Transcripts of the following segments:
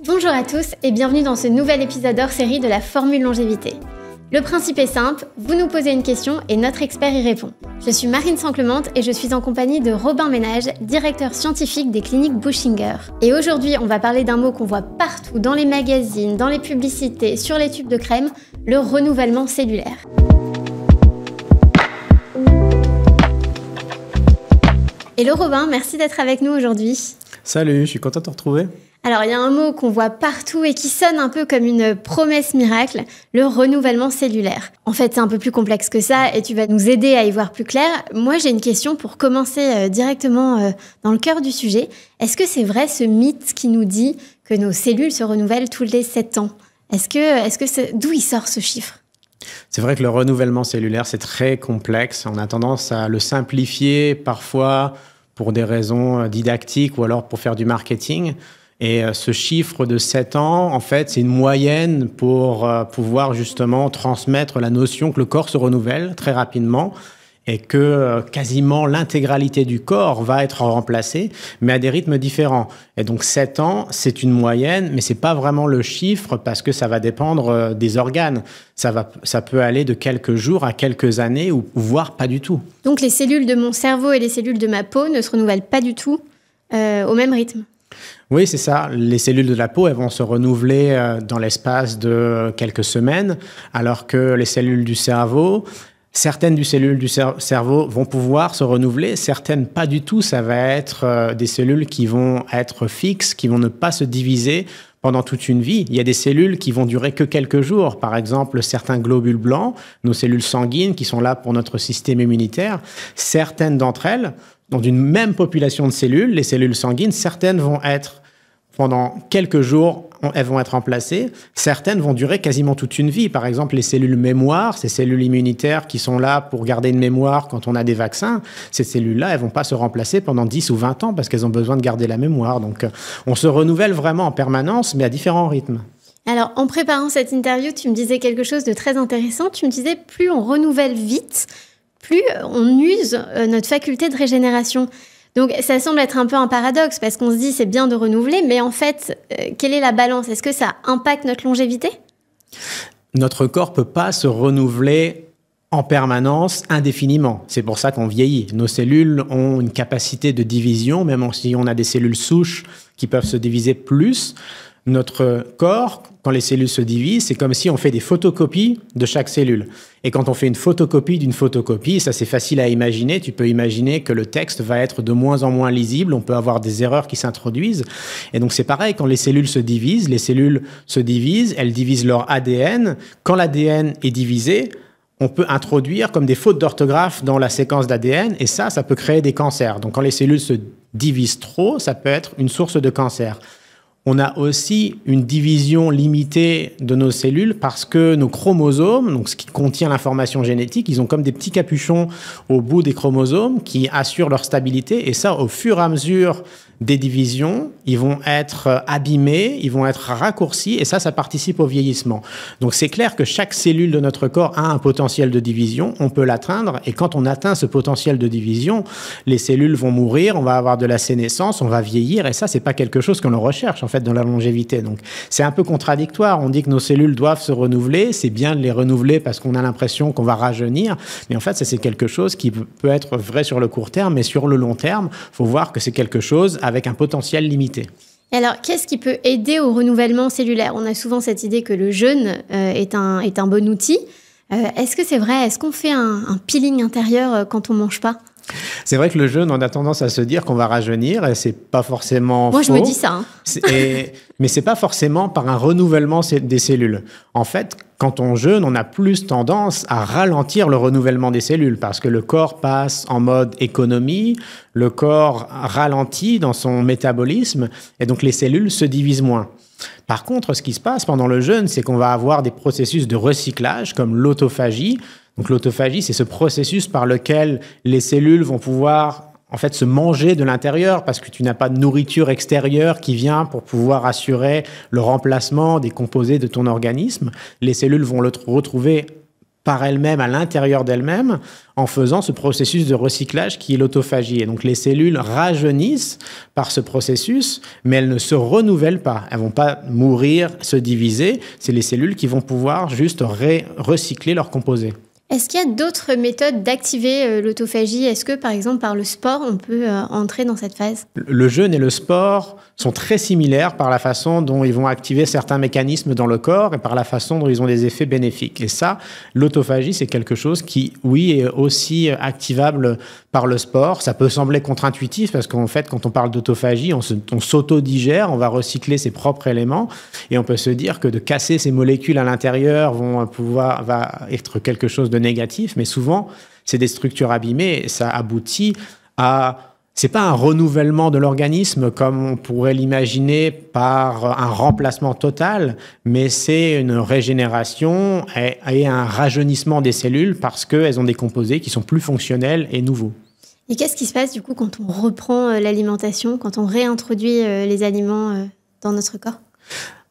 Bonjour à tous et bienvenue dans ce nouvel épisode hors série de la Formule Longévité. Le principe est simple, vous nous posez une question et notre expert y répond. Je suis Marine Sanclemente et je suis en compagnie de Robin Ménage, directeur scientifique des cliniques Buchinger. Et aujourd'hui, on va parler d'un mot qu'on voit partout dans les magazines, dans les publicités, sur les tubes de crème, le renouvellement cellulaire. Hello Robin, merci d'être avec nous aujourd'hui. Salut, je suis content de te retrouver. Alors, il y a un mot qu'on voit partout et qui sonne un peu comme une promesse miracle, le renouvellement cellulaire. En fait, c'est un peu plus complexe que ça et tu vas nous aider à y voir plus clair. Moi, j'ai une question pour commencer directement dans le cœur du sujet. Est-ce que c'est vrai ce mythe qui nous dit que nos cellules se renouvellent tous les 7 ans ? D'où il sort ce chiffre ? C'est vrai que le renouvellement cellulaire, c'est très complexe. On a tendance à le simplifier parfois pour des raisons didactiques ou alors pour faire du marketing. Et ce chiffre de 7 ans, en fait, c'est une moyenne pour pouvoir justement transmettre la notion que le corps se renouvelle très rapidement et que quasiment l'intégralité du corps va être remplacée, mais à des rythmes différents. Et donc 7 ans, c'est une moyenne, mais c'est pas vraiment le chiffre parce que ça va dépendre des organes. Ça peut aller de quelques jours à quelques années ou voire pas du tout. Donc les cellules de mon cerveau et les cellules de ma peau ne se renouvellent pas du tout au même rythme. Oui, c'est ça. Les cellules de la peau, elles vont se renouveler dans l'espace de quelques semaines, alors que les cellules du cerveau, certaines des cellules du cerveau vont pouvoir se renouveler, certaines pas du tout. Ça va être des cellules qui vont être fixes, qui vont ne pas se diviser pendant toute une vie. Il y a des cellules qui vont durer que quelques jours. Par exemple, certains globules blancs, nos cellules sanguines qui sont là pour notre système immunitaire, certaines d'entre elles, dans une même population de cellules, les cellules sanguines, certaines vont être pendant quelques jours, elles vont être remplacées. Certaines vont durer quasiment toute une vie. Par exemple, les cellules mémoire, ces cellules immunitaires qui sont là pour garder une mémoire quand on a des vaccins, ces cellules-là, elles vont pas se remplacer pendant 10 ou 20 ans parce qu'elles ont besoin de garder la mémoire. Donc, on se renouvelle vraiment en permanence, mais à différents rythmes. Alors, en préparant cette interview, tu me disais quelque chose de très intéressant. Tu me disais, plus on renouvelle vite, plus on use notre faculté de régénération. Donc, ça semble être un peu un paradoxe parce qu'on se dit c'est bien de renouveler, mais en fait, quelle est la balance ? Est-ce que ça impacte notre longévité ? Notre corps ne peut pas se renouveler en permanence, indéfiniment. C'est pour ça qu'on vieillit. Nos cellules ont une capacité de division, même si on a des cellules souches qui peuvent se diviser plus. Notre corps, quand les cellules se divisent, c'est comme si on fait des photocopies de chaque cellule. Et quand on fait une photocopie d'une photocopie, ça c'est facile à imaginer. Tu peux imaginer que le texte va être de moins en moins lisible. On peut avoir des erreurs qui s'introduisent. Et donc c'est pareil, quand les cellules se divisent, elles divisent leur ADN. Quand l'ADN est divisé, on peut introduire comme des fautes d'orthographe dans la séquence d'ADN. Et ça peut créer des cancers. Donc quand les cellules se divisent trop, ça peut être une source de cancer. On a aussi une division limitée de nos cellules parce que nos chromosomes, donc ce qui contient l'information génétique, ils ont comme des petits capuchons au bout des chromosomes qui assurent leur stabilité. Et ça, au fur et à mesure des divisions, ils vont être abîmés, ils vont être raccourcis et ça participe au vieillissement. Donc c'est clair que chaque cellule de notre corps a un potentiel de division, on peut l'atteindre et quand on atteint ce potentiel de division, les cellules vont mourir, on va avoir de la sénescence, on va vieillir et ça c'est pas quelque chose qu'on recherche en fait dans la longévité. Donc c'est un peu contradictoire, on dit que nos cellules doivent se renouveler, c'est bien de les renouveler parce qu'on a l'impression qu'on va rajeunir, mais en fait ça c'est quelque chose qui peut être vrai sur le court terme, mais sur le long terme, faut voir que c'est quelque chose avec un potentiel limité. Et alors, qu'est-ce qui peut aider au renouvellement cellulaire ? On a souvent cette idée que le jeûne est un bon outil. Est-ce que c'est vrai ? Est-ce qu'on fait un peeling intérieur quand on ne mange pas ? C'est vrai que le jeûne, on a tendance à se dire qu'on va rajeunir et c'est pas forcément faux. Moi, je me dis ça. Mais c'est pas forcément par un renouvellement des cellules. En fait, quand on jeûne, on a plus tendance à ralentir le renouvellement des cellules parce que le corps passe en mode économie, le corps ralentit dans son métabolisme et donc les cellules se divisent moins. Par contre, ce qui se passe pendant le jeûne, c'est qu'on va avoir des processus de recyclage comme l'autophagie. Donc l'autophagie, c'est ce processus par lequel les cellules vont pouvoir en fait se manger de l'intérieur parce que tu n'as pas de nourriture extérieure qui vient pour pouvoir assurer le remplacement des composés de ton organisme. Les cellules vont le retrouver par elles-mêmes, à l'intérieur d'elles-mêmes, en faisant ce processus de recyclage qui est l'autophagie. Et donc les cellules rajeunissent par ce processus, mais elles ne se renouvellent pas. Elles ne vont pas mourir, se diviser. C'est les cellules qui vont pouvoir juste recycler leurs composés. Est-ce qu'il y a d'autres méthodes d'activer l'autophagie? Est-ce que, par exemple, par le sport, on peut entrer dans cette phase? Le jeûne et le sport sont très similaires par la façon dont ils vont activer certains mécanismes dans le corps et par la façon dont ils ont des effets bénéfiques. Et ça, l'autophagie, c'est quelque chose qui, oui, est aussi activable par le sport. Ça peut sembler contre-intuitif parce qu'en fait, quand on parle d'autophagie, on s'auto-digère, on va recycler ses propres éléments et on peut se dire que de casser ces molécules à l'intérieur va être quelque chose de négatif, mais souvent, c'est des structures abîmées et ça aboutit à... C'est pas un renouvellement de l'organisme comme on pourrait l'imaginer par un remplacement total, mais c'est une régénération et un rajeunissement des cellules parce qu'elles ont des composés qui sont plus fonctionnels et nouveaux. Et qu'est-ce qui se passe du coup quand on reprend l'alimentation, quand on réintroduit les aliments dans notre corps ?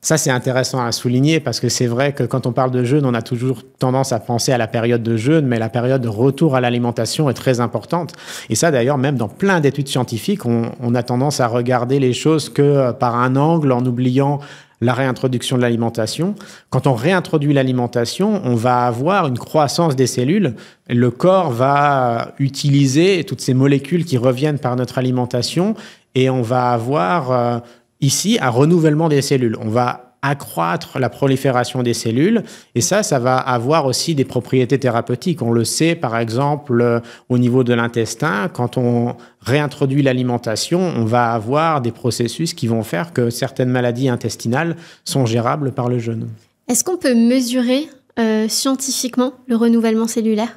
Ça, c'est intéressant à souligner parce que c'est vrai que quand on parle de jeûne, on a toujours tendance à penser à la période de jeûne, mais la période de retour à l'alimentation est très importante. Et ça, d'ailleurs, même dans plein d'études scientifiques, on a tendance à regarder les choses que par un angle en oubliant la réintroduction de l'alimentation. Quand on réintroduit l'alimentation, on va avoir une croissance des cellules. Le corps va utiliser toutes ces molécules qui reviennent par notre alimentation et on va avoir... ici, un renouvellement des cellules. On va accroître la prolifération des cellules et ça va avoir aussi des propriétés thérapeutiques. On le sait, par exemple, au niveau de l'intestin, quand on réintroduit l'alimentation, on va avoir des processus qui vont faire que certaines maladies intestinales sont gérables par le jeûne. Est-ce qu'on peut mesurer scientifiquement le renouvellement cellulaire ?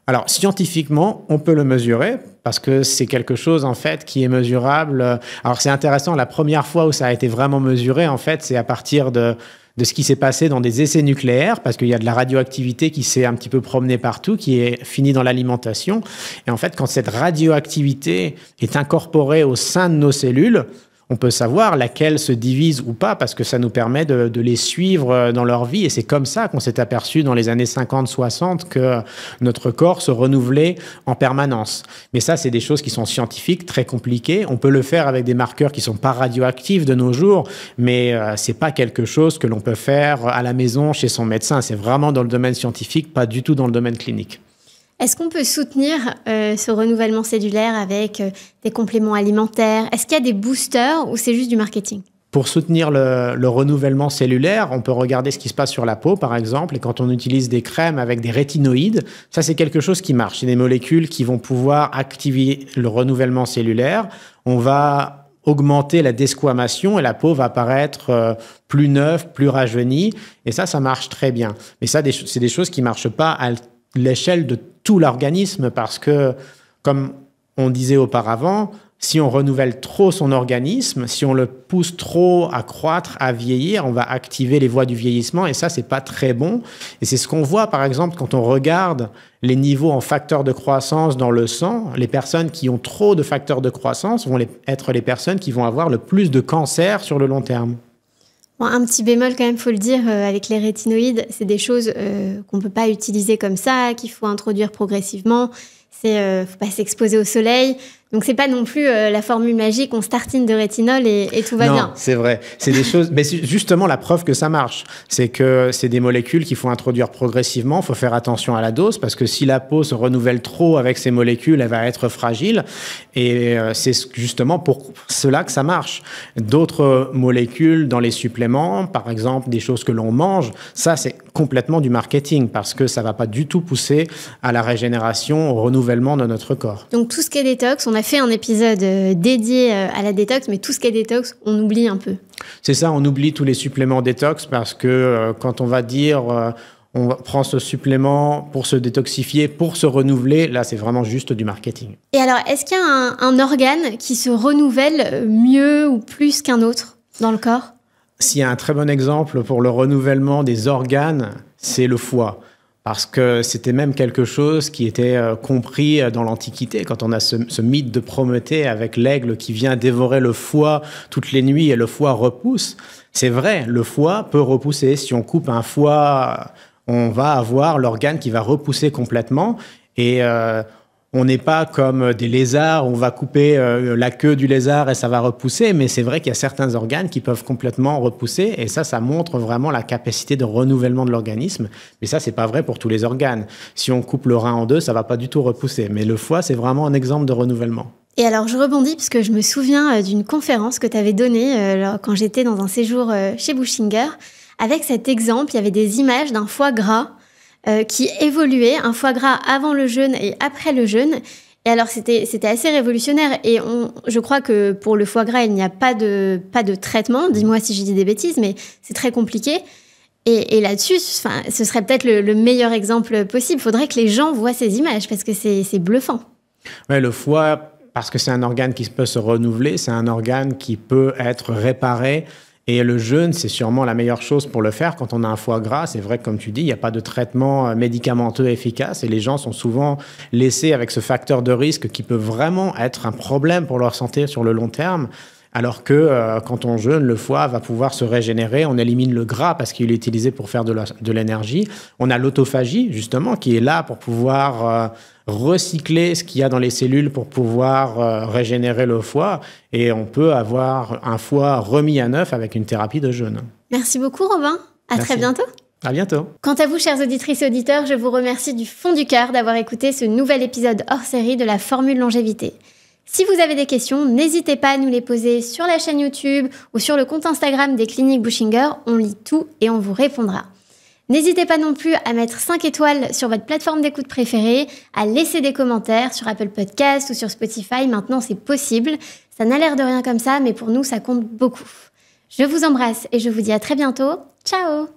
Alors, scientifiquement, on peut le mesurer parce que c'est quelque chose, en fait, qui est mesurable. Alors, c'est intéressant, la première fois où ça a été vraiment mesuré, en fait, c'est à partir de ce qui s'est passé dans des essais nucléaires, parce qu'il y a de la radioactivité qui s'est un petit peu promenée partout, qui est finie dans l'alimentation. Et en fait, quand cette radioactivité est incorporée au sein de nos cellules, on peut savoir laquelle se divise ou pas parce que ça nous permet de les suivre dans leur vie. Et c'est comme ça qu'on s'est aperçu dans les années 50-60 que notre corps se renouvelait en permanence. Mais ça, c'est des choses qui sont scientifiques, très compliquées. On peut le faire avec des marqueurs qui ne sont pas radioactifs de nos jours, mais ce n'est pas quelque chose que l'on peut faire à la maison chez son médecin. C'est vraiment dans le domaine scientifique, pas du tout dans le domaine clinique. Est-ce qu'on peut soutenir ce renouvellement cellulaire avec des compléments alimentaires ? Est-ce qu'il y a des boosters ou c'est juste du marketing ? Pour soutenir le renouvellement cellulaire, on peut regarder ce qui se passe sur la peau, par exemple. Et quand on utilise des crèmes avec des rétinoïdes, ça, c'est quelque chose qui marche. C'est des molécules qui vont pouvoir activer le renouvellement cellulaire. On va augmenter la desquamation et la peau va paraître plus neuve, plus rajeunie. Et ça marche très bien. Mais ça, c'est des choses qui ne marchent pas à l'échelle de tout l'organisme parce que, comme on disait auparavant, si on renouvelle trop son organisme, si on le pousse trop à croître, à vieillir, on va activer les voies du vieillissement et ça, c'est pas très bon. Et c'est ce qu'on voit, par exemple, quand on regarde les niveaux en facteurs de croissance dans le sang. Les personnes qui ont trop de facteurs de croissance vont être les personnes qui vont avoir le plus de cancer sur le long terme. Bon, un petit bémol quand même, faut le dire, avec les rétinoïdes, c'est des choses qu'on ne peut pas utiliser comme ça, qu'il faut introduire progressivement. Faut pas s'exposer au soleil. Donc, c'est pas non plus la formule magique, on se tartine de rétinol et tout va bien. Non, c'est vrai. C'est des choses, mais c'est justement la preuve que ça marche. C'est que c'est des molécules qu'il faut introduire progressivement. Il faut faire attention à la dose parce que si la peau se renouvelle trop avec ces molécules, elle va être fragile. Et c'est justement pour cela que ça marche. D'autres molécules dans les suppléments, par exemple, des choses que l'on mange, ça, c'est complètement du marketing parce que ça va pas du tout pousser à la régénération, au renouvellement de notre corps. Donc, tout ce qui est détox, on a fait un épisode dédié à la détox, mais tout ce qui est détox, on oublie un peu. C'est ça, on oublie tous les suppléments détox parce que quand on va dire on prend ce supplément pour se détoxifier, pour se renouveler, là c'est vraiment juste du marketing. Et alors, est-ce qu'il y a un organe qui se renouvelle mieux ou plus qu'un autre dans le corps ? S'il y a un très bon exemple pour le renouvellement des organes, c'est le foie. Parce que c'était même quelque chose qui était compris dans l'Antiquité, quand on a ce mythe de Prométhée avec l'aigle qui vient dévorer le foie toutes les nuits et le foie repousse. C'est vrai, le foie peut repousser. Si on coupe un foie on va avoir l'organe qui va repousser complètement. Et on n'est pas comme des lézards, on va couper la queue du lézard et ça va repousser, mais c'est vrai qu'il y a certains organes qui peuvent complètement repousser, et ça montre vraiment la capacité de renouvellement de l'organisme. Mais ça, c'est pas vrai pour tous les organes. Si on coupe le rein en deux, ça va pas du tout repousser. Mais le foie, c'est vraiment un exemple de renouvellement. Et alors, je rebondis parce que je me souviens d'une conférence que tu avais donnée quand j'étais dans un séjour chez Buchinger. Avec cet exemple, il y avait des images d'un foie gras qui évoluait, un foie gras avant le jeûne et après le jeûne. Et alors, c'était assez révolutionnaire. Et je crois que pour le foie gras, il n'y a pas de traitement. Dis-moi si je dis des bêtises, mais c'est très compliqué. Et là-dessus, ce serait peut-être le meilleur exemple possible. Il faudrait que les gens voient ces images parce que c'est bluffant. Ouais, le foie, parce que c'est un organe qui peut se renouveler, c'est un organe qui peut être réparé. Et le jeûne, c'est sûrement la meilleure chose pour le faire. Quand on a un foie gras, c'est vrai que, comme tu dis, il n'y a pas de traitement médicamenteux efficace et les gens sont souvent laissés avec ce facteur de risque qui peut vraiment être un problème pour leur santé sur le long terme. Alors que quand on jeûne, le foie va pouvoir se régénérer. On élimine le gras parce qu'il est utilisé pour faire de l'énergie. On a l'autophagie, justement, qui est là pour pouvoir recycler ce qu'il y a dans les cellules pour pouvoir régénérer le foie. Et on peut avoir un foie remis à neuf avec une thérapie de jeûne. Merci beaucoup, Robin. À très bientôt. À bientôt. Quant à vous, chères auditrices et auditeurs, je vous remercie du fond du cœur d'avoir écouté ce nouvel épisode hors série de la Formule Longévité. Si vous avez des questions, n'hésitez pas à nous les poser sur la chaîne YouTube ou sur le compte Instagram des Cliniques Buchinger. On lit tout et on vous répondra. N'hésitez pas non plus à mettre 5 étoiles sur votre plateforme d'écoute préférée, à laisser des commentaires sur Apple Podcasts ou sur Spotify. Maintenant, c'est possible. Ça n'a l'air de rien comme ça, mais pour nous, ça compte beaucoup. Je vous embrasse et je vous dis à très bientôt. Ciao!